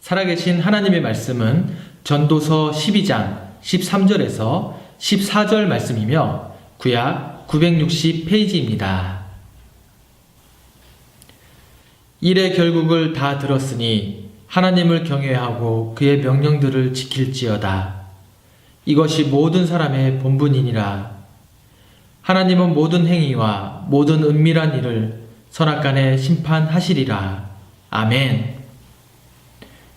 살아계신 하나님의 말씀은 전도서 12장 13절에서 14절 말씀이며 구약 960페이지입니다. 일의 결국을 다 들었으니 하나님을 경외하고 그의 명령들을 지킬지어다. 이것이 모든 사람의 본분이니라. 하나님은 모든 행위와 모든 은밀한 일을 선악간에 심판하시리라. 아멘.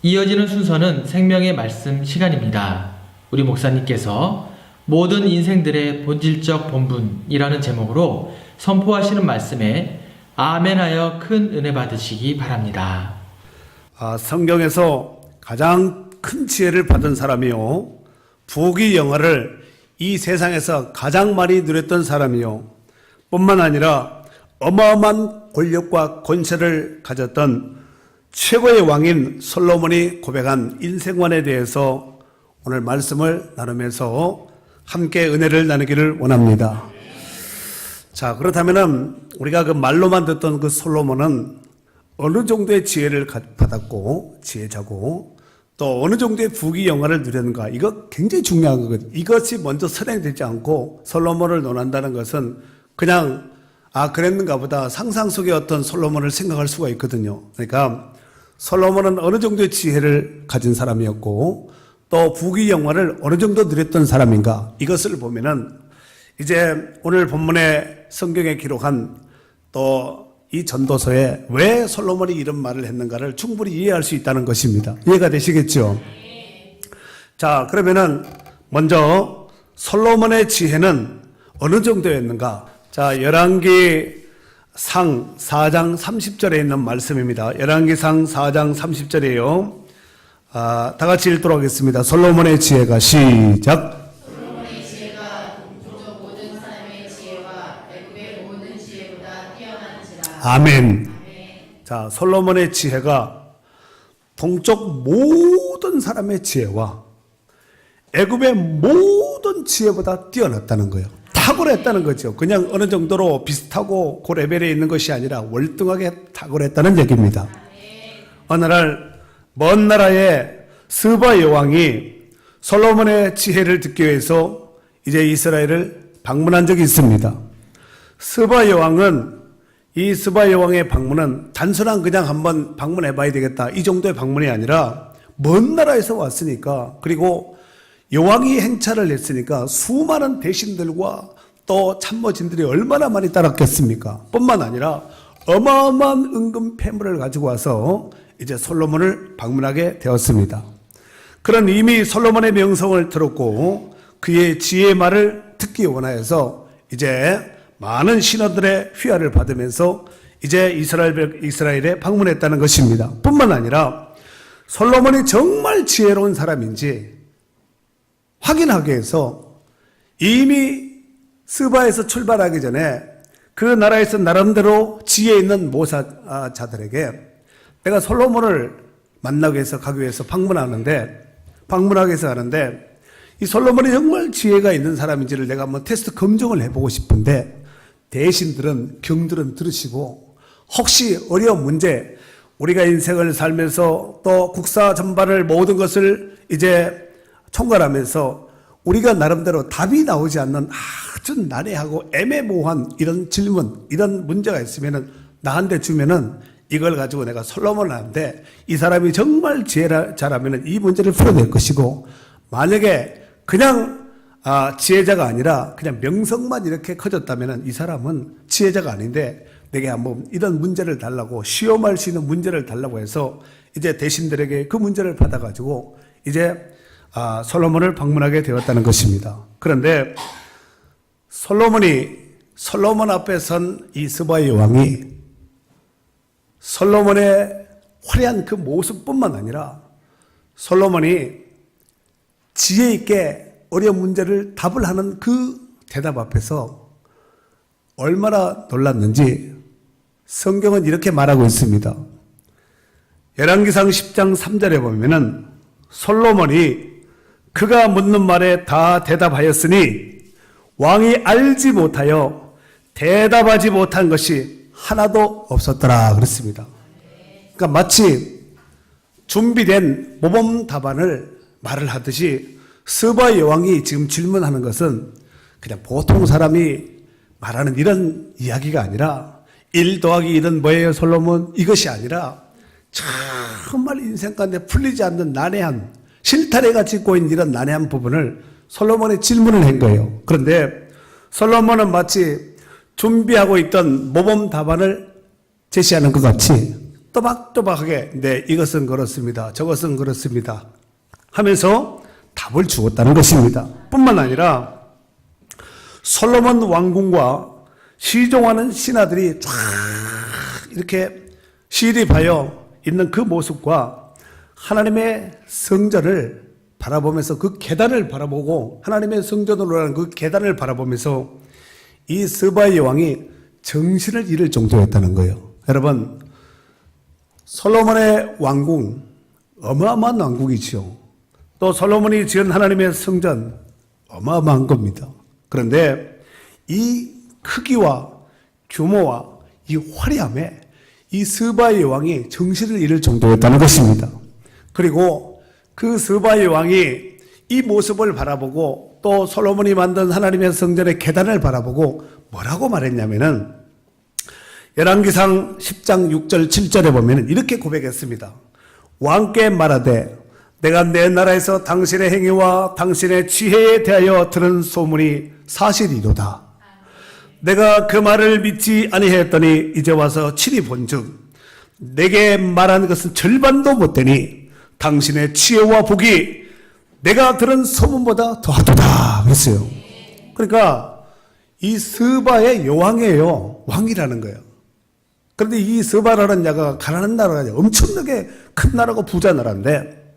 이어지는 순서는 생명의 말씀 시간입니다. 우리 목사님께서 모든 인생들의 본질적 본분이라는 제목으로 선포하시는 말씀에 아멘하여 큰 은혜 받으시기 바랍니다. 성경에서 가장 큰 지혜를 받은 사람이요, 부귀영화를 이 세상에서 가장 많이 누렸던 사람이요, 뿐만 아니라 어마어마한 권력과 권세를 가졌던 최고의 왕인 솔로몬이 고백한 인생관에 대해서 오늘 말씀을 나누면서 함께 은혜를 나누기를 원합니다. 자, 그렇다면 우리가 그 말로만 듣던 그 솔로몬은 어느 정도의 지혜를 받았고 지혜자고 또 어느 정도의 부귀영화를 누렸는가, 이거 굉장히 중요한 거거든요. 이것이 먼저 선행되지 않고 솔로몬을 논한다는 것은 그냥 그랬는가 보다 상상 속의 어떤 솔로몬을 생각할 수가 있거든요. 그러니까 솔로몬은 어느 정도의 지혜를 가진 사람이었고 또 부귀영화를 어느 정도 누렸던 사람인가, 이것을 보면은 이제 오늘 본문의 성경에 기록한 또 이 전도서에 왜 솔로몬이 이런 말을 했는가를 충분히 이해할 수 있다는 것입니다. 이해가 되시겠죠? 자, 그러면은 먼저 솔로몬의 지혜는 어느 정도였는가? 자, 열왕기상 4장 30절에 있는 말씀입니다. 열왕기상 4장 30절이에요. 다 같이 읽도록 하겠습니다. 솔로몬의 지혜가 시작. 솔로몬의 지혜가 동족 모든 사람의 지혜와 애굽의 모든 지혜보다 뛰어난지라. 아멘. 자, 솔로몬의 지혜가 동쪽 모든 사람의 지혜와 애굽의 모든 지혜보다 뛰어났다는 거예요. 탁월했다는 거죠. 그냥 어느 정도로 비슷하고 그 레벨에 있는 것이 아니라 월등하게 탁월했다는 얘기입니다. 어느 날 먼 나라의 스바 여왕이 솔로몬의 지혜를 듣기 위해서 이제 이스라엘을 방문한 적이 있습니다. 스바 여왕은 이 스바 여왕의 방문은 단순한 그냥 한번 방문해 봐야 되겠다, 이 정도의 방문이 아니라 먼 나라에서 왔으니까, 그리고 여왕이 행차를 했으니까 수많은 대신들과 또 참모진들이 얼마나 많이 따랐겠습니까? 뿐만 아니라 어마어마한 은금 폐물을 가지고 와서 이제 솔로몬을 방문하게 되었습니다. 그런 이미 솔로몬의 명성을 들었고 그의 지혜의 말을 듣기 원하여서 이제 많은 신하들의 휘하를 받으면서 이제 이스라엘에 방문했다는 것입니다. 뿐만 아니라 솔로몬이 정말 지혜로운 사람인지 확인하기 위해서 이미 스바에서 출발하기 전에 그 나라에서 나름대로 지혜 있는 모사자들에게 내가 솔로몬을 만나기 위해서 가기 위해서 방문하기 위해서 하는데 이 솔로몬이 정말 지혜가 있는 사람인지를 내가 한번 테스트 검증을 해보고 싶은데, 대신들은 경들은 들으시고 혹시 어려운 문제, 우리가 인생을 살면서 또 국사 전반을 모든 것을 이제 총괄하면서 우리가 나름대로 답이 나오지 않는 아주 난해하고 애매모호한 이런 질문, 이런 문제가 있으면은 나한테 주면은 이걸 가지고 내가 솔로몬을 하는데 이 사람이 정말 지혜를 잘하면은 이 문제를 풀어낼 것이고, 만약에 그냥 지혜자가 아니라 그냥 명성만 이렇게 커졌다면은 이 사람은 지혜자가 아닌데 내게 한번 이런 문제를 달라고, 시험할 수 있는 문제를 달라고 해서 이제 대신들에게 그 문제를 받아가지고 이제 솔로몬을 방문하게 되었다는 것입니다. 그런데 솔로몬 앞에 선 이 스바의 왕이 솔로몬의 화려한 그 모습뿐만 아니라 솔로몬이 지혜 있게 어려운 문제를 답을 하는 그 대답 앞에서 얼마나 놀랐는지 성경은 이렇게 말하고 있습니다. 열왕기상 10장 3절에 보면은 솔로몬이 그가 묻는 말에 다 대답하였으니 왕이 알지 못하여 대답하지 못한 것이 하나도 없었더라 그랬습니다. 그러니까 마치 준비된 모범 답안을 말을 하듯이 스바 여왕이 지금 질문하는 것은 그냥 보통 사람이 말하는 이런 이야기가 아니라 1 더하기 1은 뭐예요 솔로몬? 이것이 아니라 정말 인생 가운데 풀리지 않는 난해한 실타래가 짓고 있는 이런 난해한 부분을 솔로몬의 질문을 한 거예요. 그런데 솔로몬은 마치 준비하고 있던 모범 답안을 제시하는 것 같이 또박또박하게 네 이것은 그렇습니다. 저것은 그렇습니다. 하면서 답을 주었다는 것입니다. 뿐만 아니라 솔로몬 왕궁과 시종하는 신하들이 쫙 이렇게 시립하여 있는 그 모습과 하나님의 성전을 바라보면서 그 계단을 바라보고 하나님의 성전으로 가는 그 계단을 바라보면서 이 스바의 왕이 정신을 잃을 정도였다는 거예요. 여러분 솔로몬의 왕궁 어마어마한 왕궁이죠. 또 솔로몬이 지은 하나님의 성전 어마어마한 겁니다. 그런데 이 크기와 규모와 이 화려함에 이 스바의 왕이 정신을 잃을 정도였다는 것입니다. 그리고 그 스바의 왕이 이 모습을 바라보고 또 솔로몬이 만든 하나님의 성전의 계단을 바라보고 뭐라고 말했냐면은 열왕기상 10장 6절 7절에 보면 이렇게 고백했습니다. 왕께 말하되 내가 내 나라에서 당신의 행위와 당신의 지혜에 대하여 들은 소문이 사실이로다. 내가 그 말을 믿지 아니하였더니 이제 와서 친히 본즉 내게 말한 것은 절반도 못되니 당신의 지혜와 복이 내가 들은 소문보다 더하도다 그랬어요. 그러니까 이 스바의 여왕이에요. 왕이라는 거예요. 그런데 이 스바라는 나라가 가난한 나라가 아니라 엄청나게 큰 나라고 부자 나라인데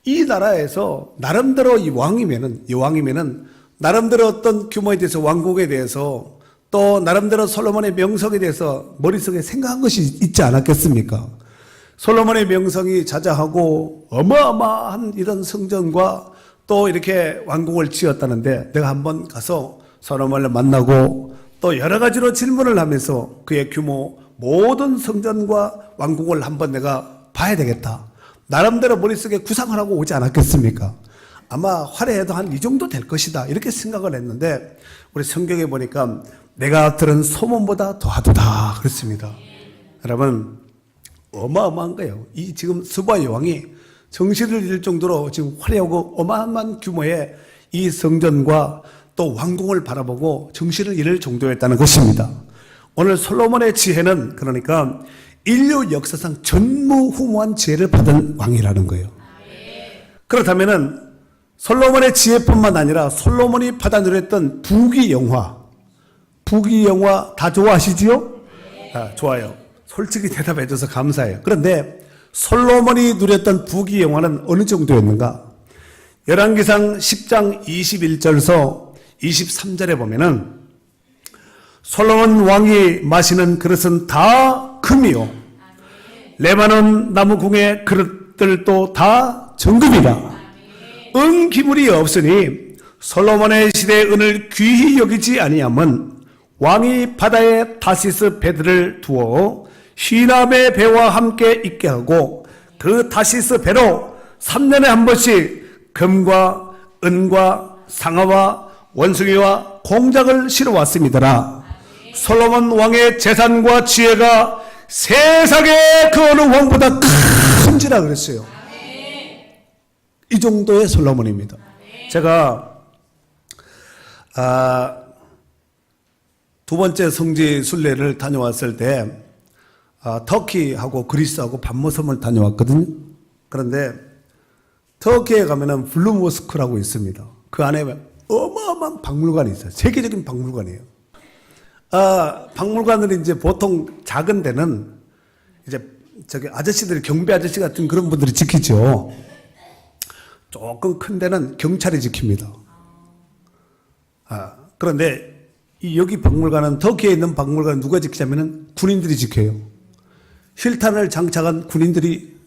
이 나라에서 나름대로 이 왕이면은 나름대로 어떤 규모에 대해서 왕국에 대해서 또 나름대로 솔로몬의 명성에 대해서 머릿속에 생각한 것이 있지 않았겠습니까? 솔로몬의 명성이 자자하고 어마어마한 이런 성전과 또 이렇게 왕국을 지었다는데 내가 한번 가서 솔로몬을 만나고 또 여러 가지로 질문을 하면서 그의 규모 모든 성전과 왕국을 한번 내가 봐야 되겠다. 나름대로 머릿속에 구상을 하고 오지 않았겠습니까? 아마 화려해도 한 이 정도 될 것이다. 이렇게 생각을 했는데 우리 성경에 보니까 내가 들은 소문보다 더하도다 그랬습니다. 여러분 어마어마한 거예요. 이 지금 스바 여왕이 정신을 잃을 정도로 지금 화려하고 어마어마한 규모의 이 성전과 또 왕궁을 바라보고 정신을 잃을 정도였다는 것입니다. 오늘 솔로몬의 지혜는 그러니까 인류 역사상 전무후무한 지혜를 받은 왕이라는 거예요. 그렇다면은 솔로몬의 지혜뿐만 아니라 솔로몬이 받아 누렸던 부귀영화 다 좋아하시지요? 아, 좋아요. 솔직히 대답해줘서 감사해요. 그런데 솔로몬이 누렸던 부귀영화는 어느 정도였는가? 열왕기상 10장 21절에서 23절에 보면은 솔로몬 왕이 마시는 그릇은 다 금이요 레바논 나무궁의 그릇들도 다 정금이다. 은기물이 없으니 솔로몬의 시대의 은을 귀히 여기지 아니함은 왕이 바다에 타시스 배들을 두어 휘남의 배와 함께 있게 하고 그 타시스 배로 3년에 한 번씩 금과 은과 상아와 원숭이와 공작을 실어왔습니다라. 솔로몬 왕의 재산과 지혜가 세상의 그 어느 왕보다 큰지라 그랬어요. 이 정도의 솔로몬입니다. 제가 두 번째 성지 순례를 다녀왔을 때 터키하고 그리스하고 밤모섬을 다녀왔거든요. 그런데 터키에 가면은 블루모스크라고 있습니다. 그 안에 어마어마한 박물관이 있어요. 세계적인 박물관이에요. 박물관을 이제 보통 작은 데는 이제 저기 아저씨들이 경비 아저씨 같은 그런 분들이 지키죠. 조금 큰 데는 경찰이 지킵니다. 그런데 여기 박물관은 터키에 있는 박물관은 누가 지키냐면은 군인들이 지켜요. 힐탄을 장착한 군인들이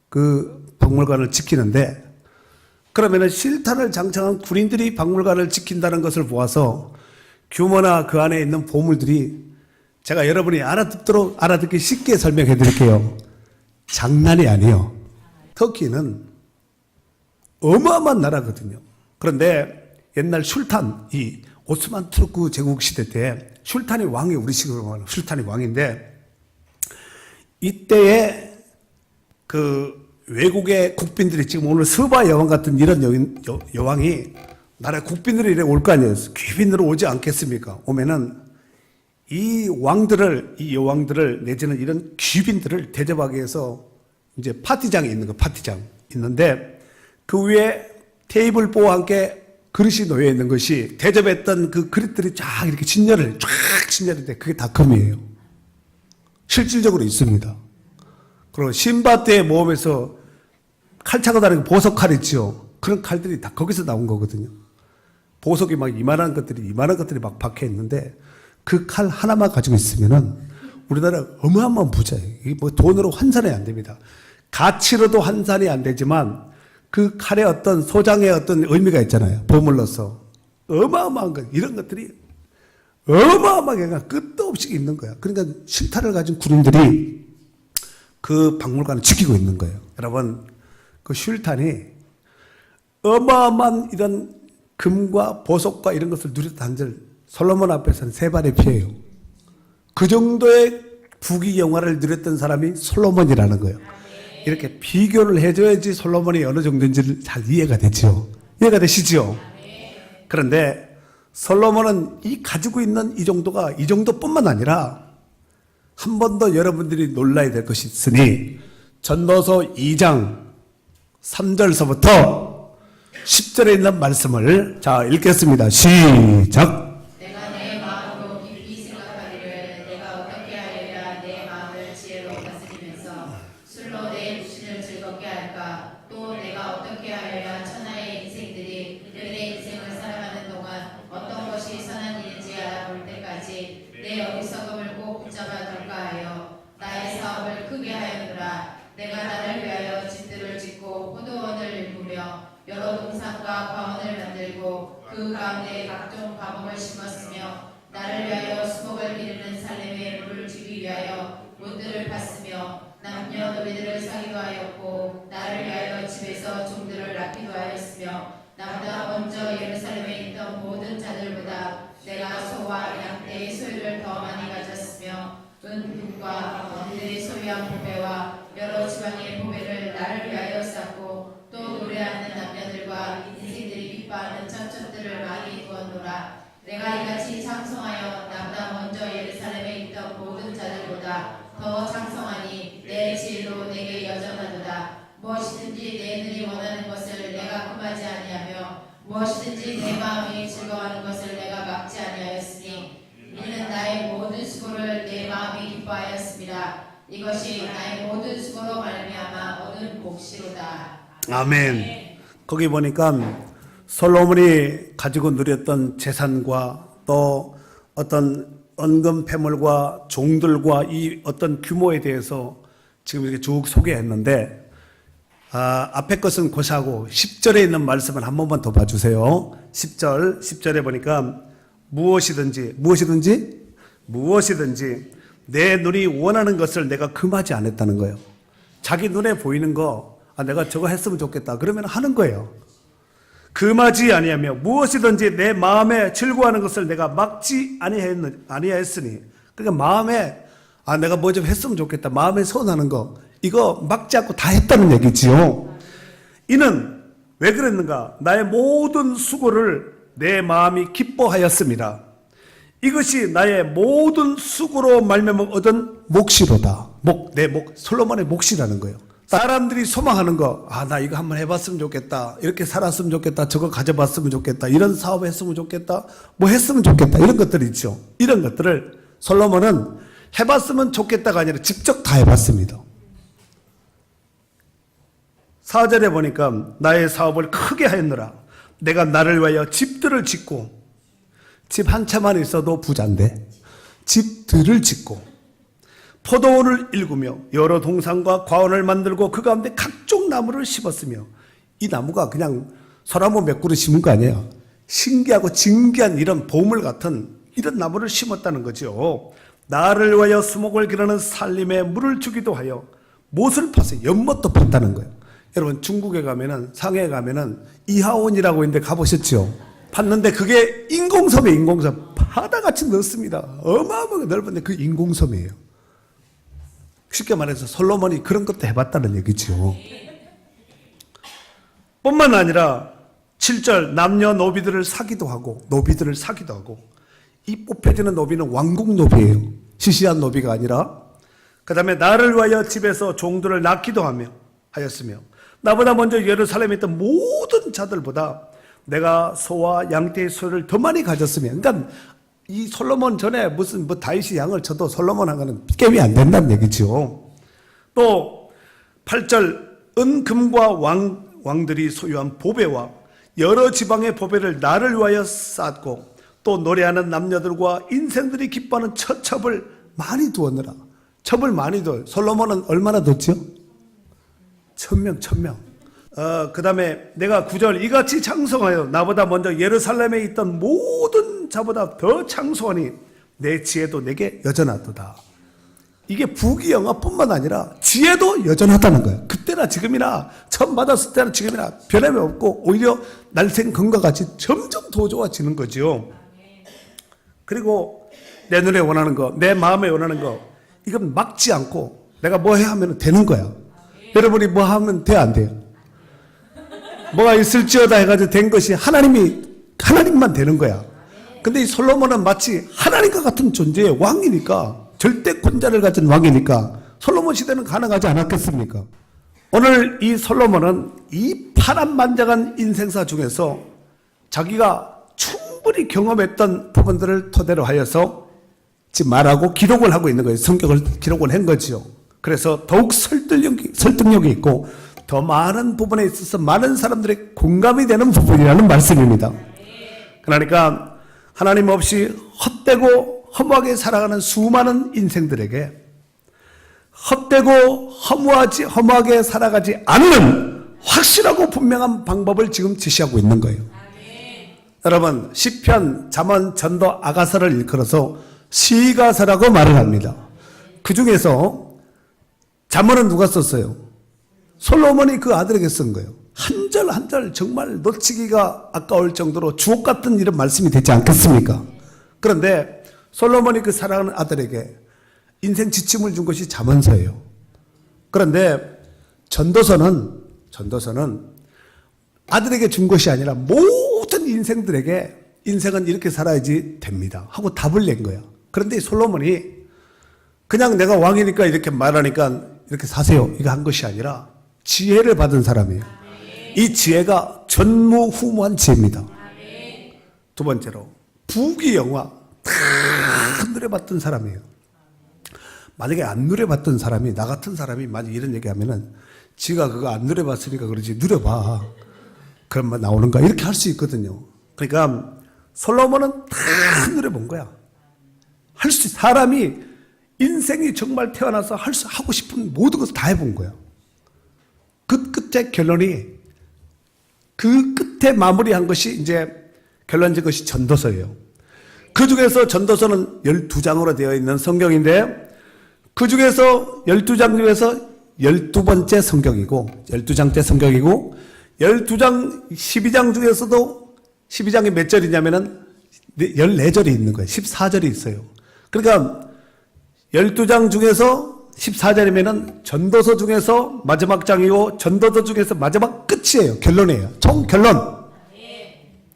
그 박물관을 지키는데 그러면은 실탄을 장착한 군인들이 박물관을 지킨다는 것을 보아서 규모나 그 안에 있는 보물들이 제가 여러분이 알아듣기 쉽게 설명해 드릴게요. 장난이 아니에요. 터키는 어마어마한 나라거든요. 그런데 옛날 술탄, 이 오스만 투르크 제국 시대 때 술탄이 왕이 우리 식으로 말하면 술탄이 왕인데 이때에 그 외국의 국빈들이 지금 오늘 서바 여왕 같은 이런 여왕이 나라 국빈들이 이래 올 거 아니에요. 귀빈으로 오지 않겠습니까? 오면은 이 여왕들을 내지는 이런 귀빈들을 대접하기 위해서 이제 파티장이 있는 거, 파티장 있는데 그 위에 테이블보와 함께 그릇이 놓여 있는 것이 대접했던 그 그릇들이 쫙 이렇게 진열을 돼. 그게 다 금이에요. 실질적으로 있습니다. 그리고 신바트의 모험에서 칼 차고 다니는 보석 칼 있죠. 그런 칼들이 다 거기서 나온 거거든요. 보석이 막 이만한 것들이 막 박혀 있는데 그 칼 하나만 가지고 있으면은 우리나라 어마어마한 부자예요. 이게 뭐 돈으로 환산이 안 됩니다. 가치로도 환산이 안 되지만 그 칼의 어떤 소장의 어떤 의미가 있잖아요. 보물로서 어마어마한 것, 이런 것들이 어마어마하게 끝도 없이 있는 거야. 그러니까 실타를 가진 군인들이 그 박물관을 지키고 있는 거예요. 여러분, 그 슐탄이 어마어마한 이런 금과 보석과 이런 것을 누렸다 한들 솔로몬 앞에서는 세 발의 피해요. 그 정도의 부귀 영화를 누렸던 사람이 솔로몬이라는 거예요. 이렇게 비교를 해줘야지 솔로몬이 어느 정도인지를 잘 이해가 되죠. 이해가 되시죠? 그런데 솔로몬은 이 가지고 있는 이 정도가 이 정도뿐만 아니라 한 번 더 여러분들이 놀라야 될 것이 있으니 전도서 2장 3절서부터 10절에 있는 말씀을 자 읽겠습니다. 시작. 내가 내 마음으로 깊이 생각하기를 내가 어떻게 하여야 내 마음을 지혜로 다스리면서 술로 내 육신을 즐겁게 할까. 또 내가 어떻게 하여야 천하의 인생들이 내 인생을 살아가는 동안 어떤 것이 선한 일인지 알아볼 때까지 내 어리석음을 꼭 붙잡아 둘까 하여 나의 사업을 크게 하였노라. 내가 나를 위하여 집들을 짓고 포도원을 일구며 여러 동산과 과원을 만들고 그 가운데 각종 과목을 심었으며 나를 위하여 수목을 기르는 살렘에 물을 주기 위하여 문들을 팠으며 남녀노비들을 사기도 하였고 나를 위하여 집에서 종들을 낳기도 하였으며 나보다 먼저 예루살렘에 있던 모든 자들보다 내가 소와 양떼의 소유를 더 많이 가졌으며 은금과 왕들의 소유한 보배와 여러 지방의 보배를 나를 위하여 쌓고 또 노래하는 남녀들과 인생들이 기뻐하는 천천들을 많이 두었노라. 내가 이같이 창성하여 나보다 먼저 예루살렘에 있던 모든 자들보다 더 창성하니 내 지혜도 내게 여전하도다. 무엇이든지 내 눈이 원하는 것을 내가 금하지 아니하며 무엇이든지 내 마음이 즐거워하는 것을 내가 막지 아니하였으니 이는 나의 모든 수고를 내 마음이 기뻐하였습니다. 이것이 나의 모든 수고로 말미암아 얻은 몫이로다. 아멘. 거기 보니까 솔로몬이 가지고 누렸던 재산과 또 어떤 은금 패물과 종들과 이 어떤 규모에 대해서 지금 이렇게 쭉 소개했는데 앞에 것은 고사하고 10절에 있는 말씀을 한 번만 더 봐주세요. 10절에 보니까 무엇이든지 내 눈이 원하는 것을 내가 금하지 않았다는 거예요. 자기 눈에 보이는 거 내가 저거 했으면 좋겠다 그러면 하는 거예요. 금하지 아니하며 무엇이든지 내 마음에 즐거워하는 것을 내가 막지 아니하였으니 그러니까 마음에 내가 뭐 좀 했으면 좋겠다 마음에 선하는 거 이거 막지 않고 다 했다는 얘기지요. 이는 왜 그랬는가? 나의 모든 수고를 내 마음이 기뻐하였습니다. 이것이 나의 모든 수고로 말미암아 얻은 몫이로다. 솔로몬의 몫이라는 거예요. 사람들이 소망하는 거, 나 이거 한번 해봤으면 좋겠다. 이렇게 살았으면 좋겠다. 저거 가져봤으면 좋겠다. 이런 사업 했으면 좋겠다. 뭐 했으면 좋겠다. 이런 것들이 있죠. 이런 것들을 솔로몬은 해봤으면 좋겠다가 아니라 직접 다 해봤습니다. 4절에 보니까 나의 사업을 크게 하였노라. 내가 나를 위하여 집들을 짓고 집 한 채만 있어도 부자인데 집들을 짓고 포도원을 일구며 여러 동산과 과원을 만들고 그 가운데 각종 나무를 심었으며 이 나무가 그냥 소나무 몇 그루 심은 거 아니에요. 신기하고 진귀한 이런 보물 같은 이런 나무를 심었다는 거죠. 나를 위하여 수목을 기르는 살림에 물을 주기도 하여 못을 파서 연못도 팠다는 거예요. 여러분 중국에 가면은 상해에 가면은 이하원이라고 있는데 가보셨죠? 봤는데 그게 인공섬이에요. 인공섬. 바다같이 넓습니다. 어마어마하게 넓은데 그 인공섬이에요. 쉽게 말해서 솔로몬이 그런 것도 해봤다는 얘기죠. 뿐만 아니라 7절 남녀 노비들을 사기도 하고 이 뽑혀지는 노비는 왕국 노비예요. 시시한 노비가 아니라. 그 다음에 나를 위하여 집에서 종들을 낳기도 하였으며 나보다 먼저 예루살렘에 있던 모든 자들보다 내가 소와 양떼의 소를 더 많이 가졌으며, 그러니까 이 솔로몬 전에 무슨 다윗이 양을 쳐도 솔로몬하고는 게임이 안 된다는 얘기죠. 또 8절 은금과 왕들이 소유한 보배와 여러 지방의 보배를 나를 위하여 쌓았고 또 노래하는 남녀들과 인생들이 기뻐하는 처첩을 많이 두었느라. 첩을 많이 둬요. 솔로몬은 얼마나 뒀죠? 1000명. 그 다음에 내가 9절 이같이 창성하여 나보다 먼저 예루살렘에 있던 모든 자보다 더 창성하니 내 지혜도 내게 여전하도다. 이게 부귀영화뿐만 아니라 지혜도 여전하다는 거예요. 그때나 지금이나 처음 받았을 때나 지금이나 변함이 없고 오히려 날생 금과 같이 점점 더 좋아지는 거죠. 그리고 내 눈에 원하는 거, 내 마음에 원하는 거, 이건 막지 않고 내가 뭐 해야 하면 되는 거야. 여러분이 뭐 하면 돼, 안 돼요? 뭐가 있을지어다 해가지고 된 것이 하나님만 되는 거야. 근데 이 솔로몬은 마치 하나님과 같은 존재의 왕이니까, 절대 권자를 가진 왕이니까 솔로몬 시대는 가능하지 않았겠습니까? 오늘 이 솔로몬은 이 파란만장한 인생사 중에서 자기가 충분히 경험했던 부분들을 토대로 하여서 지금 말하고 기록을 하고 있는 거예요. 성격을 기록을 한 거죠. 그래서 더욱 설득력이 있고 더 많은 부분에 있어서 많은 사람들의 공감이 되는 부분이라는 말씀입니다. 그러니까 하나님 없이 헛되고 허무하게 살아가는 수많은 인생들에게 헛되고 허무하게 살아가지 않는 확실하고 분명한 방법을 지금 제시하고 있는 거예요. 여러분, 시편, 잠언, 전도, 아가서를 일컬어서 시가서라고 말을 합니다. 그 중에서 잠언은 누가 썼어요? 솔로몬이 그 아들에게 쓴 거예요. 한 절 한 절 정말 놓치기가 아까울 정도로 주옥 같은 이런 말씀이 되지 않겠습니까? 그런데 솔로몬이 그 사랑하는 아들에게 인생 지침을 준 것이 잠언서예요. 그런데 전도서는 아들에게 준 것이 아니라 모든 인생들에게 인생은 이렇게 살아야지 됩니다 하고 답을 낸 거야. 그런데 솔로몬이 그냥 내가 왕이니까 이렇게 말하니까 이렇게 사세요 이거 한 것이 아니라 지혜를 받은 사람이에요. 이 지혜가 전무후무한 지혜입니다. 두 번째로 부귀영화 다 누려봤던 사람이에요. 만약에 안 누려봤던 사람이, 나 같은 사람이 만약 이런 얘기하면은 지가 그거 안 누려봤으니까 그러지 누려봐 그러면 나오는가 이렇게 할 수 있거든요. 그러니까 솔로몬은 다 누려본 거야. 사람이 인생이 정말 태어나서 하고 싶은 모든 것을 다 해본 거야. 그 끝에 결론이, 그 끝에 마무리한 것이 이제 결론적인 것이 전도서예요. 그 중에서 전도서는 12장으로 되어 있는 성경인데, 그 중에서 12장 중에서 12번째 성경이고, 12장째 성경이고, 12장, 12장 중에서도 12장이 몇 절이냐면은 14절이 있는 거예요. 14절이 있어요. 그러니까 12장 중에서 14절이면은 전도서 중에서 마지막 장이고 전도서 중에서 마지막 끝이에요. 결론이에요. 총 결론.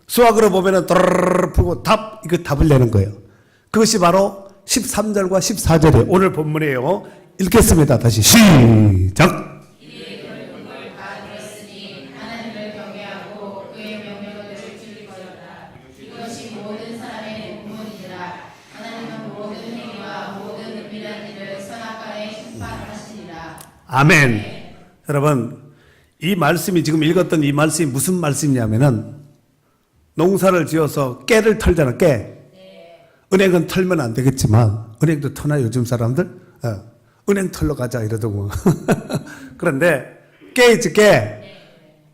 수학으로 보면은 도르르르 풀고 이거 답을 내는 거예요. 그것이 바로 13절과 14절이에요. 오늘 본문이에요. 읽겠습니다. 다시 시작. 아멘. 여러분, 이 말씀이 지금 읽었던 이 말씀이 무슨 말씀이냐면은 농사를 지어서 깨를 털잖아, 깨. 은행은 털면 안 되겠지만, 은행도 터나 요즘 사람들? 은행 털러 가자 이러더고. 그런데 깨있지, 깨.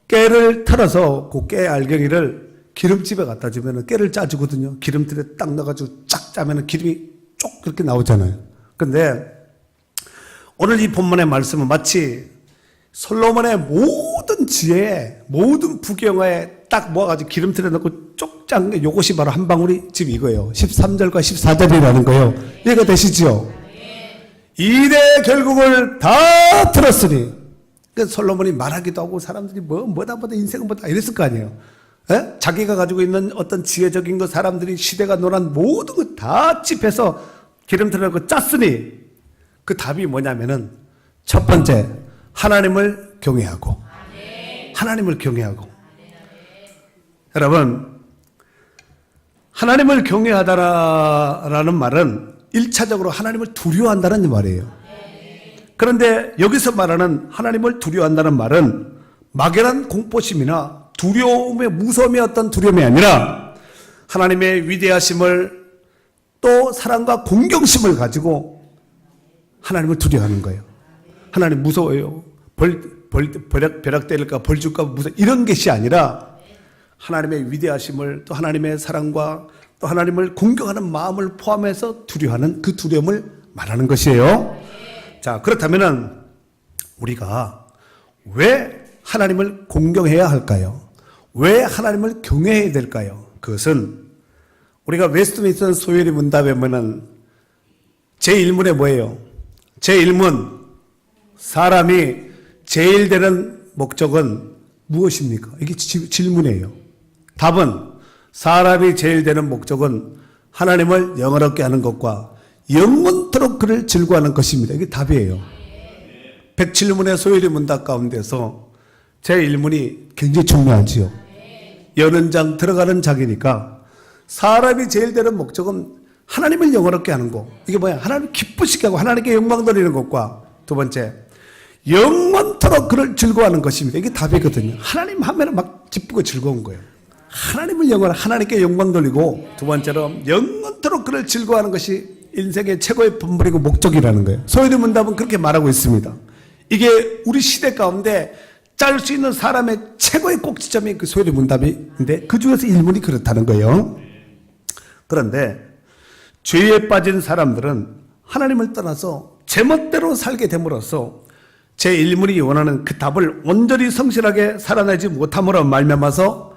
깨를 털어서 그 깨 알갱이를 기름집에 갖다 주면은 깨를 짜주거든요. 기름틀에 딱 넣어가지고 쫙 짜면은 기름이 쭉 그렇게 나오잖아요. 근데 오늘 이 본문의 말씀은 마치 솔로몬의 모든 지혜에, 모든 부경화에 딱 모아가지고 기름틀에 넣고 쪽장, 요것이 바로 한 방울이 지금 이거예요. 13절과 14절이라는 거예요. 이해가 되시죠? 이래 결국을 다 들었으니, 그 솔로몬이 말하기도 하고 사람들이 뭐다 인생은 뭐다 이랬을 거 아니에요. 에? 자기가 가지고 있는 어떤 지혜적인 것, 사람들이 시대가 논한 모든 것 다 찝해서 기름틀에 넣고 짰으니, 그 답이 뭐냐면은 첫 번째, 하나님을 경외하고. 하나님을 경외하고. 여러분, 하나님을 경외하다라는 말은 1차적으로 하나님을 두려워한다는 말이에요. 그런데 여기서 말하는 하나님을 두려워한다는 말은 막연한 공포심이나 두려움의, 무서움의 어떤 두려움이 아니라 하나님의 위대하심을 또 사랑과 공경심을 가지고 하나님을 두려워하는 거예요. 하나님 무서워요. 벼락 때릴까 벌 줄까 무서워. 이런 것이 아니라 하나님의 위대하심을 또 하나님의 사랑과 또 하나님을 공경하는 마음을 포함해서 두려워하는 그 두려움을 말하는 것이에요. 자, 그렇다면은 우리가 왜 하나님을 공경해야 할까요? 왜 하나님을 경외해야 될까요? 그것은 우리가 웨스트민스터 소요리 문답에 보면은 제1문에 뭐예요? 제1문, 사람이 제일 되는 목적은 무엇입니까? 이게 질문이에요. 답은 사람이 제일 되는 목적은 하나님을 영원롭게 하는 것과 영원토록 그를 즐거워하는 것입니다. 이게 답이에요. 107문의 소요리 문답 가운데서 제1문이 굉장히 중요하지요. 여는 장 들어가는 장이니까 사람이 제일 되는 목적은 하나님을 영원롭게 하는 것. 이게 뭐야? 하나님을 기쁘시게 하고 하나님께 영광 돌리는 것과 두 번째, 영원토록 그를 즐거워하는 것입니다. 이게 답이거든요. 하나님 하면 막 기쁘고 즐거운 거예요. 하나님을 하나님께 영광 돌리고 두 번째로 영원토록 그를 즐거워하는 것이 인생의 최고의 본분이고 목적이라는 거예요. 소요리 문답은 그렇게 말하고 있습니다. 이게 우리 시대 가운데 짤 수 있는 사람의 최고의 꼭지점이 그 소요리 문답인데 그 중에서 1문이 그렇다는 거예요. 그런데 죄에 빠진 사람들은 하나님을 떠나서 제멋대로 살게 됨으로써 제1문이 원하는 그 답을 온전히 성실하게 살아내지 못함으로 말미암아서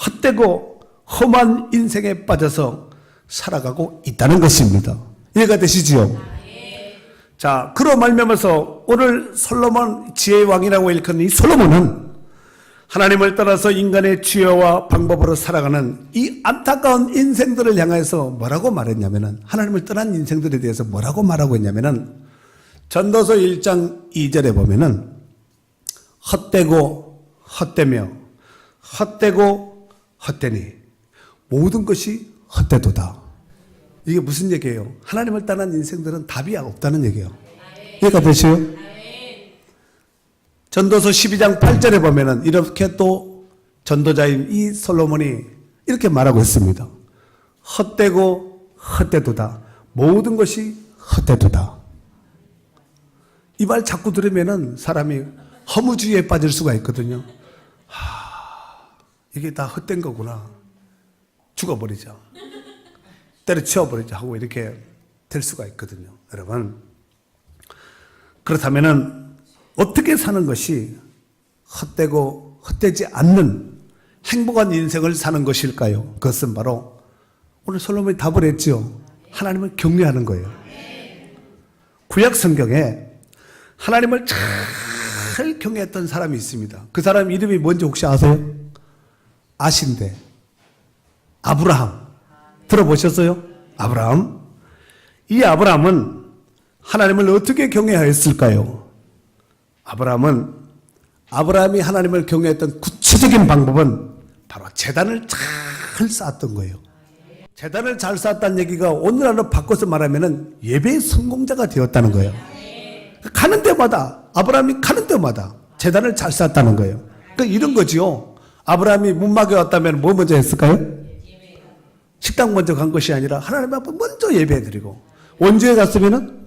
헛되고 험한 인생에 빠져서 살아가고 있다는 것입니다. 이해가 되시지요? 자, 그로 말미암아서 오늘 솔로몬 지혜의 왕이라고 일컫는 이 솔로몬은 하나님을 따라서 인간의 지혜와 방법으로 살아가는 이 안타까운 인생들을 향해서 뭐라고 말했냐면은, 하나님을 떠난 인생들에 대해서 뭐라고 말하고 있냐면은, 전도서 1장 2절에 보면은 헛되고 헛되며 헛되고 헛되니 모든 것이 헛되도다. 이게 무슨 얘기예요? 하나님을 떠난 인생들은 답이 없다는 얘기예요. 이해가 되시요? 전도서 12장 8절에 보면은 이렇게 또 전도자인 이 솔로몬이 이렇게 말하고 있습니다. 헛되고 헛되도다. 모든 것이 헛되도다. 이 말 자꾸 들으면은 사람이 허무주의에 빠질 수가 있거든요. 이게 다 헛된 거구나. 죽어버리자. 때려치워버리자 하고 이렇게 될 수가 있거든요. 여러분, 그렇다면은 어떻게 사는 것이 헛되고 헛되지 않는 행복한 인생을 사는 것일까요? 그것은 바로 오늘 솔로몬이 답을 했죠. 하나님을 경외하는 거예요. 구약 성경에 하나님을 잘 경외했던 사람이 있습니다. 그 사람 이름이 뭔지 혹시 아세요? 아신데 아브라함. 들어보셨어요? 아브라함. 이 아브라함은 하나님을 어떻게 경외하였을까요? 아브라함이 하나님을 경외했던 구체적인 방법은 바로 제단을 잘 쌓았던 거예요. 제단을 잘 쌓았다는 얘기가 오늘날로 바꿔서 말하면 예배의 성공자가 되었다는 거예요. 가는 데마다, 아브라함이 가는 데마다 제단을 잘 쌓았다는 거예요. 그러니까 이런 거지요. 아브라함이 문막에 왔다면 뭐 먼저 했을까요? 식당 먼저 간 것이 아니라 하나님 앞에 먼저 예배해드리고, 원주에 갔으면은,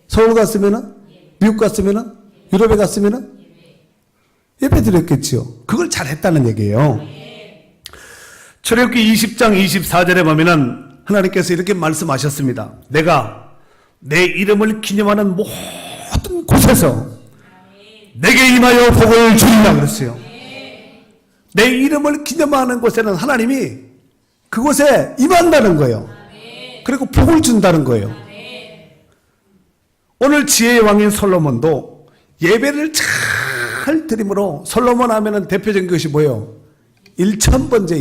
서울 갔으면은, 미국 갔으면은, 유럽에 갔으면은 예배드렸겠지요. 그걸 잘했다는 얘기예요. 출애굽기 20장 24절에 보면은 하나님께서 이렇게 말씀하셨습니다. 내가 내 이름을 기념하는 모든 곳에서 내게 임하여 복을 주리라 그랬어요. 내 이름을 기념하는 곳에는 하나님이 그곳에 임한다는 거예요. 그리고 복을 준다는 거예요. 오늘 지혜의 왕인 솔로몬도 예배를 잘 드림으로, 솔로몬 하면은 대표적인 것이 뭐예요? 일천번제.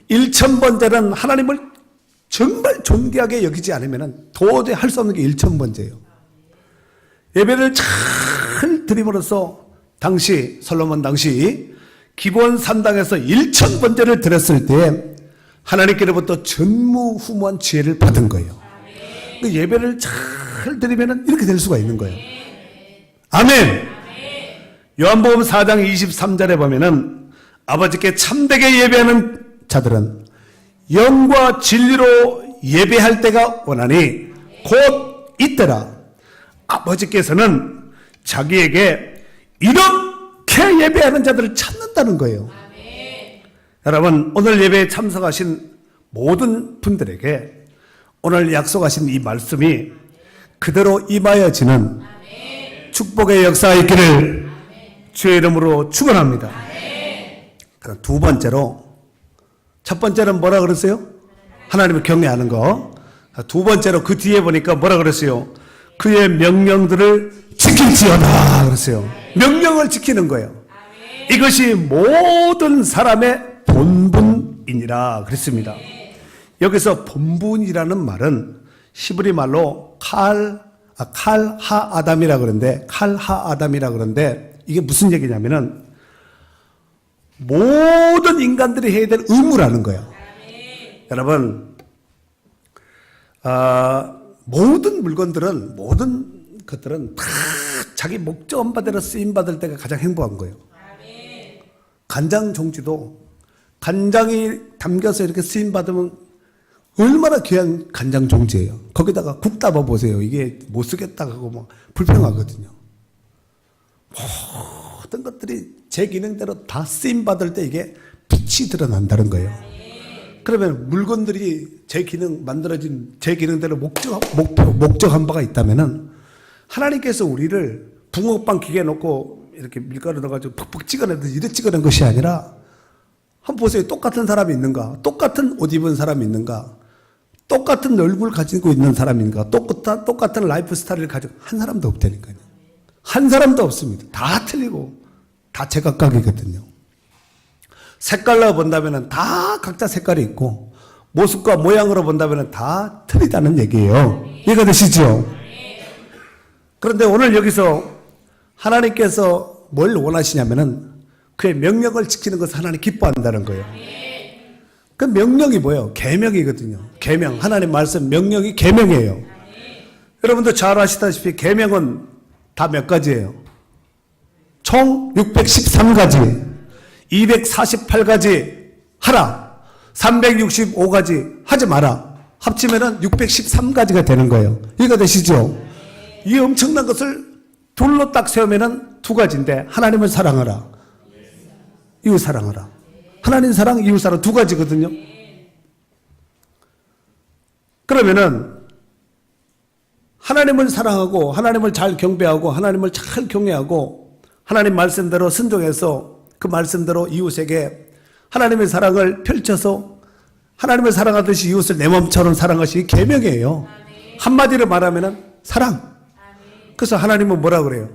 일천번제는 하나님을 정말 존귀하게 여기지 않으면 도저히 할 수 없는 게 일천번제예요. 예배를 잘 드림으로써 솔로몬 당시 기본 3당에서 일천번제를 드렸을 때 하나님께로부터 전무후무한 지혜를 받은 거예요. 그 예배를 잘 드리면 이렇게 될 수가 있는 거예요. 아멘. 요한복음 4장 23절에 보면은 아버지께 참되게 예배하는 자들은 영과 진리로 예배할 때가 오나니 곧 이때라. 아버지께서는 자기에게 이렇게 예배하는 자들을 찾는다는 거예요. 여러분, 오늘 예배에 참석하신 모든 분들에게 오늘 약속하신 이 말씀이 그대로 임하여지는 축복의 역사가 있기를 주의 이름으로 축원합니다. 그럼 두 번째로, 첫 번째는 뭐라 그랬어요? 하나님을 경외하는 거. 두 번째로 그 뒤에 보니까 뭐라 그랬어요? 그의 명령들을 지킬지어다 그랬어요. 명령을 지키는 거예요. 이것이 모든 사람의 본분이니라 그랬습니다. 여기서 본분이라는 말은 히브리 말로 칼하아담이라 그러는데 이게 무슨 얘기냐면은 모든 인간들이 해야 될 의무라는 거예요. 여러분, 모든 것들은 다 자기 목적한 바대로 쓰임받을 때가 가장 행복한 거예요. 간장 종지도 간장이 담겨서 이렇게 쓰임받으면 얼마나 귀한 간장 종지예요. 거기다가 국 담아 보세요. 이게 못 쓰겠다 하고 막 불평하거든요. 모든 것들이 제 기능대로 다 쓰임받을 때 이게 빛이 드러난다는 거예요. 그러면 물건들이 만들어진 제 기능대로 목적한 바가 있다면은 하나님께서 우리를 붕어빵 기계에 놓고 이렇게 밀가루 넣어가지고 푹푹 찍어내듯이 이렇게 찍어낸 것이 아니라, 한번 보세요. 똑같은 사람이 있는가? 똑같은 옷 입은 사람이 있는가? 똑같은 얼굴 가지고 있는 사람이 있는가? 똑같은 라이프 스타일을 가지고 한 사람도 없다니까요. 한 사람도 없습니다. 다 틀리고 다 제각각이거든요. 색깔로 본다면 다 각자 색깔이 있고, 모습과 모양으로 본다면 다 틀리다는 얘기예요. 이해가 되시죠? 그런데 오늘 여기서 하나님께서 뭘 원하시냐면은 그의 명령을 지키는 것을 하나님 기뻐한다는 거예요. 그 명령이 뭐예요? 계명이거든요. 계명. 하나님 말씀 명령이 계명이에요. 여러분도 잘 아시다시피 계명은 다 몇 가지예요? 총 613가지, 248가지 하라, 365가지 하지 마라. 합치면은 613가지가 되는 거예요. 이해가 되시죠? 이 엄청난 것을 둘로 딱 세우면은 두 가지인데, 하나님을 사랑하라, 이웃 사랑하라. 하나님 사랑, 이웃 사랑 두 가지거든요. 그러면은 하나님을 사랑하고, 하나님을 잘 경배하고, 하나님을 잘 경외하고, 하나님 말씀대로 순종해서 그 말씀대로 이웃에게 하나님의 사랑을 펼쳐서 하나님을 사랑하듯이 이웃을 내 몸처럼 사랑하시기 계명이에요. 한마디로 말하면은 사랑. 그래서 하나님은 뭐라 그래요?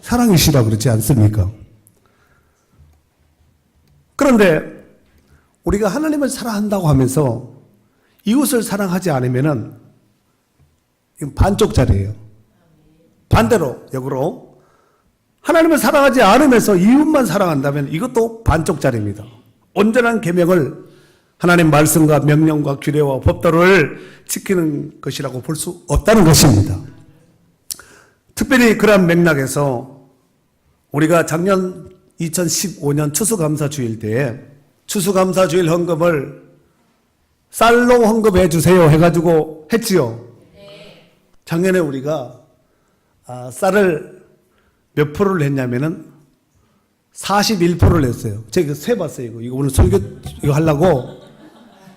사랑이시라 그러지 않습니까? 그런데 우리가 하나님을 사랑한다고 하면서 이웃을 사랑하지 않으면은 이건 반쪽짜리예요. 반대로, 역으로 하나님을 사랑하지 않으면서 이웃만 사랑한다면 이것도 반쪽짜리입니다. 온전한 계명을, 하나님 말씀과 명령과 규례와 법도를 지키는 것이라고 볼 수 없다는 것입니다. 특별히 그러한 맥락에서 우리가 작년 2015년 추수감사주일 때에 추수감사주일 헌금을 쌀로 헌금해 주세요 해가지고 했지요. 작년에 우리가 쌀을 몇 프로를 했냐면은 41%를 했어요. 제가 세봤어요. 이거 오늘 설교 이거 하려고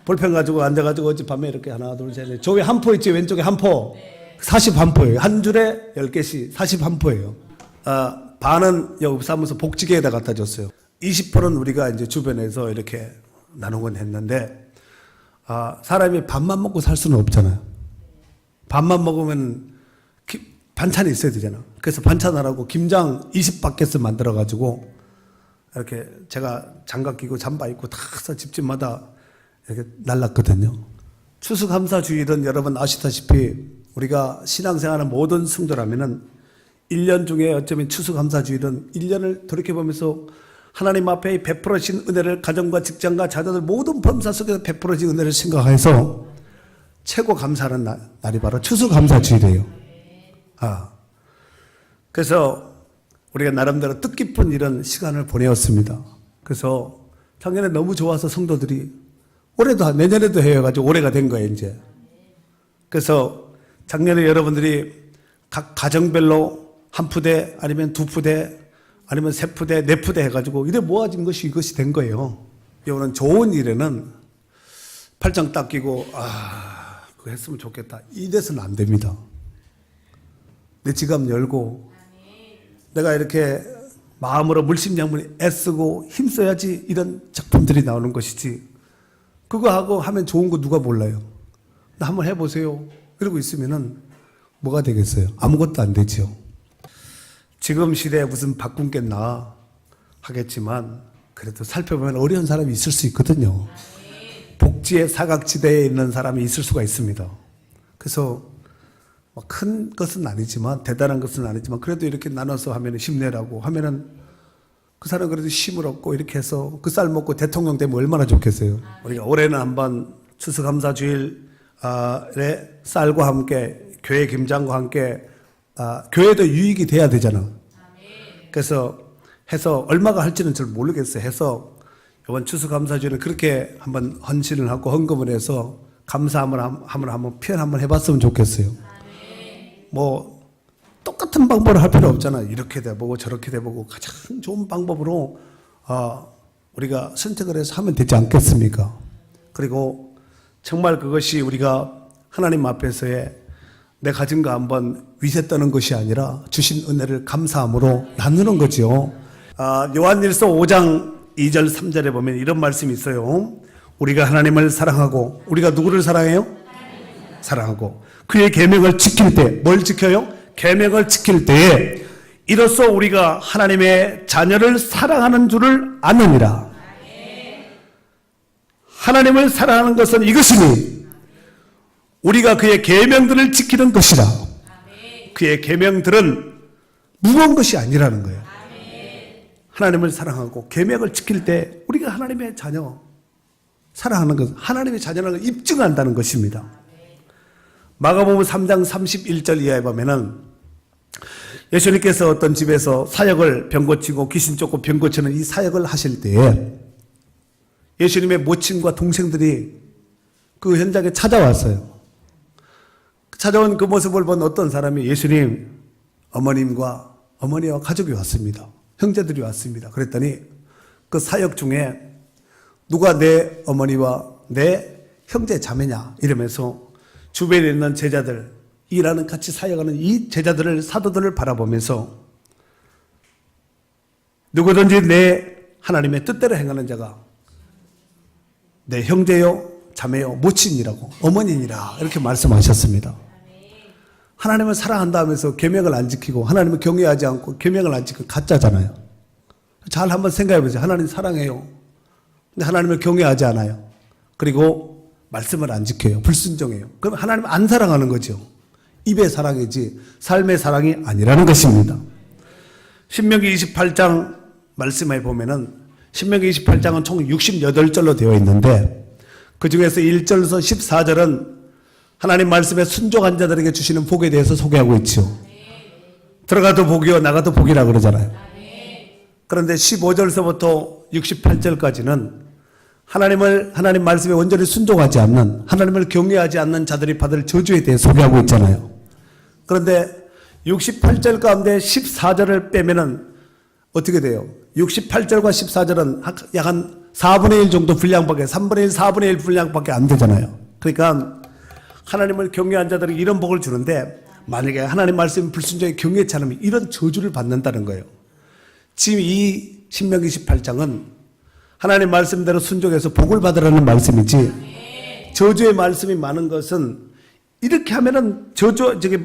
볼펜 가지고 앉아가지고 어젯밤에 이렇게 하나 둘 셋 넷, 저기 한 포 있지, 왼쪽에 한 포. 41포예요. 한 줄에 10개씩 41포예요. 반은 여기 사무소 복지계에다 갖다 줬어요. 20%는 우리가 이제 주변에서 이렇게 나누곤 했는데, 사람이 밥만 먹고 살 수는 없잖아요. 밥만 먹으면 반찬이 있어야 되잖아. 그래서 반찬하라고 김장 20바켓을 만들어가지고, 이렇게 제가 장갑 끼고 잠바 입고 다 집집마다 이렇게 날랐거든요. 추수감사주일은 여러분 아시다시피 우리가 신앙생활하는 모든 성도라면은 1년 중에 어쩌면 추수감사주일은 1년을 돌이켜보면서 하나님 앞에 베풀어진 은혜를 가정과 직장과 자녀들 모든 범사 속에서 베풀어진 은혜를 생각해서 최고 감사하는 날이 바로 추수감사주일이에요. 그래서 우리가 나름대로 뜻깊은 이런 시간을 보내었습니다. 그래서 작년에 너무 좋아서 성도들이 올해도 내년에도 해가지고 올해가 된 거예요, 이제. 그래서 작년에 여러분들이 각 가정별로 한 푸대 아니면 두 푸대 아니면 세 푸대 네 푸대 해가지고 이래 모아진 것이 이것이 된 거예요. 이거는 좋은 일에는 팔짱 딱 끼고 그거 했으면 좋겠다 이래서는 안 됩니다. 내 지갑 열고 내가 이렇게 마음으로 물심양면에 애쓰고 힘써야지 이런 작품들이 나오는 것이지, 그거 하고 하면 좋은 거 누가 몰라요. 나 한번 해보세요 이러고 있으면은 뭐가 되겠어요? 아무것도 안 되죠. 지금 시대에 무슨 바꾼 게 나 하겠지만 그래도 살펴보면 어려운 사람이 있을 수 있거든요. 복지의 사각지대에 있는 사람이 있을 수가 있습니다. 그래서 큰 것은 아니지만 대단한 것은 아니지만 그래도 이렇게 나눠서 하면 힘내라고 하면은 그 사람 그래도 힘을 얻고 이렇게 해서 그 쌀 먹고 대통령 되면 얼마나 좋겠어요. 우리가 올해는 한번 추수감사주일에 쌀과 함께 교회 김장과 함께 교회도 유익이 돼야 되잖아. 그래서 해서 얼마가 할지는 잘 모르겠어요. 해서 이번 추수감사주일은 그렇게 한번 헌신을 하고 헌금을 해서 감사함을 한번 표현 한번 해봤으면 좋겠어요. 뭐 똑같은 방법으로 할 필요 없잖아. 이렇게 돼보고 저렇게 돼보고 가장 좋은 방법으로 우리가 선택을 해서 하면 되지 않겠습니까? 그리고 정말 그것이 우리가 하나님 앞에서의 내 가진 거 한번 위세 떠는 것이 아니라 주신 은혜를 감사함으로 나누는 거죠. 요한일서 5장 2절 3절에 보면 이런 말씀이 있어요. 우리가 하나님을 사랑하고, 우리가 누구를 사랑해요? 사랑하고 그의 계명을 지킬 때, 뭘 지켜요? 계명을 지킬 때에 이로써 우리가 하나님의 자녀를 사랑하는 줄을 아느니라. 하나님을 사랑하는 것은 이것이니 우리가 그의 계명들을 지키는 것이라. 그의 계명들은 무거운 것이 아니라는 거예요. 하나님을 사랑하고 계명을 지킬 때 우리가 하나님의 자녀 사랑하는 것, 하나님의 자녀라는 걸 입증한다는 것입니다. 마가복음 3장 31절 이하에 보면은 예수님께서 어떤 집에서 사역을 병 고치고 귀신 쫓고 병 고치는 이 사역을 하실 때에 예수님의 모친과 동생들이 그 현장에 찾아왔어요. 찾아온 그 모습을 본 어떤 사람이 예수님, 어머님과 어머니와 가족이 왔습니다. 형제들이 왔습니다. 그랬더니 그 사역 중에 누가 내 어머니와 내 형제 자매냐 이러면서 주변에 있는 제자들, 일하는 같이 사역하는 이 제자들을, 사도들을 바라보면서 누구든지 내 하나님의 뜻대로 행하는 자가 내 형제요 자매요 모친이라고 어머니니라 이렇게 말씀하셨습니다. 하나님을 사랑한다 하면서 계명을 안 지키고 하나님을 경외하지 않고 계명을 안 지키고 가짜잖아요. 잘 한번 생각해 보세요. 하나님 사랑해요. 근데 하나님을 경외하지 않아요. 그리고 말씀을 안 지켜요. 불순종해요. 그럼 하나님 안 사랑하는 거죠. 입의 사랑이지 삶의 사랑이 아니라는 것입니다. 신명기 28장 말씀해 보면은 신명기 28장은 총 68절로 되어 있는데 그 중에서 1절에서 14절은 하나님 말씀에 순종한 자들에게 주시는 복에 대해서 소개하고 있죠. 들어가도 복이요 나가도 복이라 그러잖아요. 그런데 15절서부터 68절까지는 하나님 말씀에 온전히 순종하지 않는, 하나님을 경외하지 않는 자들이 받을 저주에 대해 소개하고 있잖아요. 그런데 68절 가운데 14절을 빼면은 어떻게 돼요? 68절과 14절은 약 한 4분의 1 정도 분량밖에, 3분의 1, 4분의 1 분량밖에 안 되잖아요. 그러니까 하나님을 경외한 자들에게 이런 복을 주는데 만약에 하나님 말씀 불순종에 경외치 않으면 이런 저주를 받는다는 거예요. 지금 이 신명기 18장은 하나님 말씀대로 순종해서 복을 받으라는 말씀이지, 저주의 말씀이 많은 것은 이렇게 하면은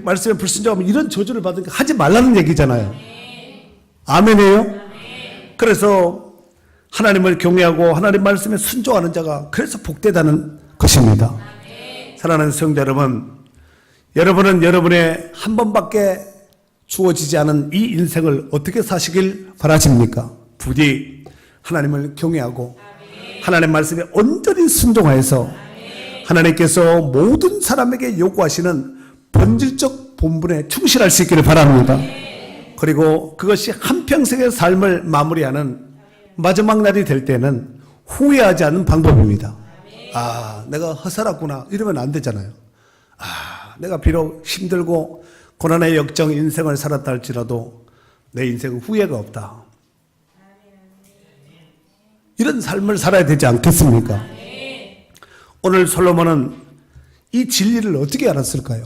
말씀에 불순종하면 이런 저주를 받으니까 하지 말라는 얘기잖아요. 아멘이에요? 그래서 하나님을 경외하고 하나님 말씀에 순종하는 자가 그래서 복되다는 것입니다. 사랑하는 성도 여러분, 여러분은 여러분의 한 번밖에 주어지지 않은 이 인생을 어떻게 사시길 바라십니까? 부디 하나님을 경외하고 하나님 말씀에 온전히 순종하여서 하나님께서 모든 사람에게 요구하시는 본질적 본분에 충실할 수 있기를 바랍니다. 그리고 그것이 한평생의 삶을 마무리하는 마지막 날이 될 때는 후회하지 않는 방법입니다. 아, 내가 허살았구나 이러면 안 되잖아요. 아, 내가 비록 힘들고 고난의 역정 인생을 살았다 할지라도 내 인생은 후회가 없다. 이런 삶을 살아야 되지 않겠습니까? 오늘 솔로몬은 이 진리를 어떻게 알았을까요?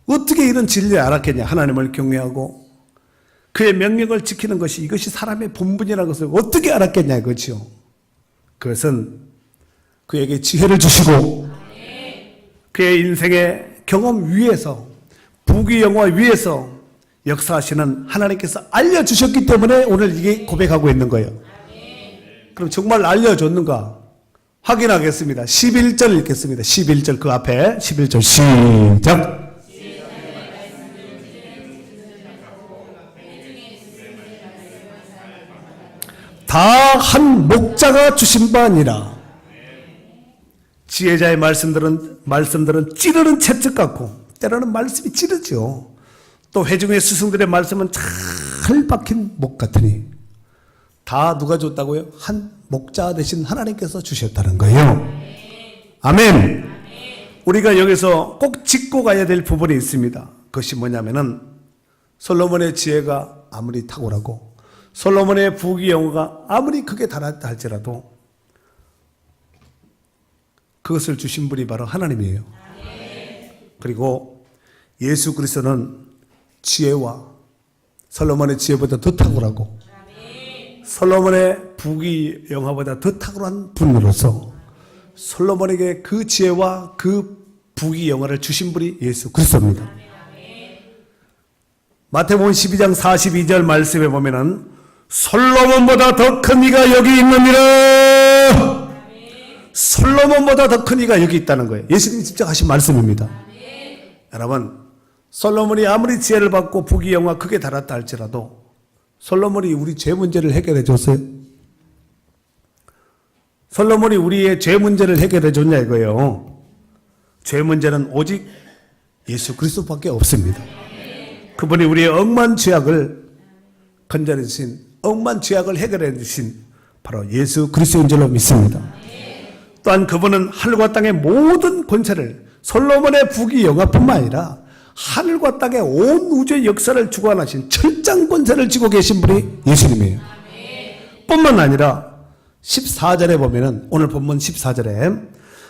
어떻게 이런 진리를 알았겠냐? 하나님을 경외하고 그의 명령을 지키는 것이 이것이 사람의 본분이라는 것을 어떻게 알았겠냐 이거지요. 그것은 그에게 지혜를 주시고 그의 인생의 경험 위에서 부귀영화 위에서 역사하시는 하나님께서 알려주셨기 때문에 오늘 이게 고백하고 있는 거예요. 그럼 정말 알려줬는가? 확인하겠습니다. 11절 읽겠습니다. 11절 그 앞에 11절 시작. 다 한 목자가 주신 바 아니라. 지혜자의 말씀들은 찌르는 채찍 같고 때로는 말씀이 찌르죠. 또 회중의 스승들의 말씀은 잘 박힌 목 같으니 다 누가 줬다고요? 한 목자 대신 하나님께서 주셨다는 거예요. 아멘. 우리가 여기서 꼭 짚고 가야 될 부분이 있습니다. 그것이 뭐냐면은 솔로몬의 지혜가 아무리 탁월하고 솔로몬의 부귀영화가 아무리 크게 달았다 할지라도 그것을 주신 분이 바로 하나님이에요. 그리고 예수 그리스도는 지혜와 솔로몬의 지혜보다 더 탁월하고 솔로몬의 부귀영화보다 더 탁월한 분으로서 솔로몬에게 그 지혜와 그 부귀영화를 주신 분이 예수 그리스도입니다. 마태복음 12장 42절 말씀에 보면은 솔로몬보다 더 큰 이가 여기 있느니라. 솔로몬보다 더 큰 이가 여기 있다는 거예요. 예수님이 직접 하신 말씀입니다. 여러분, 솔로몬이 아무리 지혜를 받고 부귀영화 크게 달았다 할지라도 솔로몬이 우리 죄 문제를 해결해 줬어요? 솔로몬이 우리의 죄 문제를 해결해 줬냐 이거예요. 죄 문제는 오직 예수 그리스도밖에 없습니다. 그분이 우리의 억만 죄악을 건져내 주신, 억만 죄악을 해결해 주신 바로 예수 그리스도인 줄로 믿습니다. 또한 그분은 하늘과 땅의 모든 권세를 솔로몬의 부귀영화뿐만 아니라 하늘과 땅의 온 우주의 역사를 주관하신 철장 권세를 쥐고 계신 분이 예수님이에요. 뿐만 아니라 14절에 보면은 오늘 본문 14절에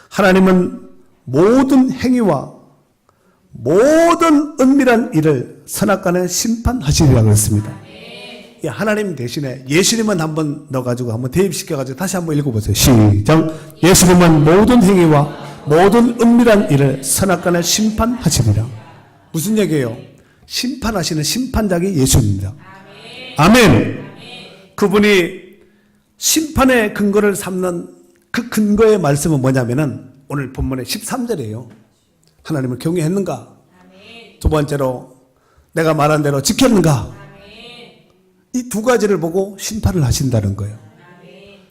하나님은 모든 행위와 모든 은밀한 일을 선악간에 심판하시리라고 했습니다. 하나님 대신에 예수님은 한번 넣어가지고 한번 대입시켜가지고 다시 한번 읽어보세요. 시작. 예수님은 모든 행위와 모든 은밀한 일을 선악간에 심판하시리라. 무슨 얘기예요? 심판하시는 심판장이 예수입니다. 아멘. 그분이 심판의 근거를 삼는 그 근거의 말씀은 뭐냐면은 오늘 본문의 13절이에요. 하나님을 경외했는가? 두 번째로 내가 말한 대로 지켰는가? 이 두 가지를 보고 심판을 하신다는 거예요.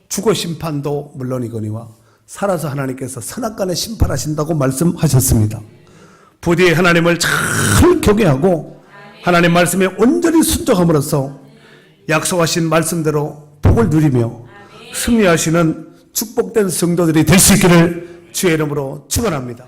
주거 심판도 물론이거니와 살아서 하나님께서 선악간에 심판하신다고 말씀하셨습니다. 부디 하나님을 잘 경외하고 하나님 말씀에 온전히 순종함으로써 약속하신 말씀대로 복을 누리며 승리하시는 축복된 성도들이 될 수 있기를 주의 이름으로 축원합니다.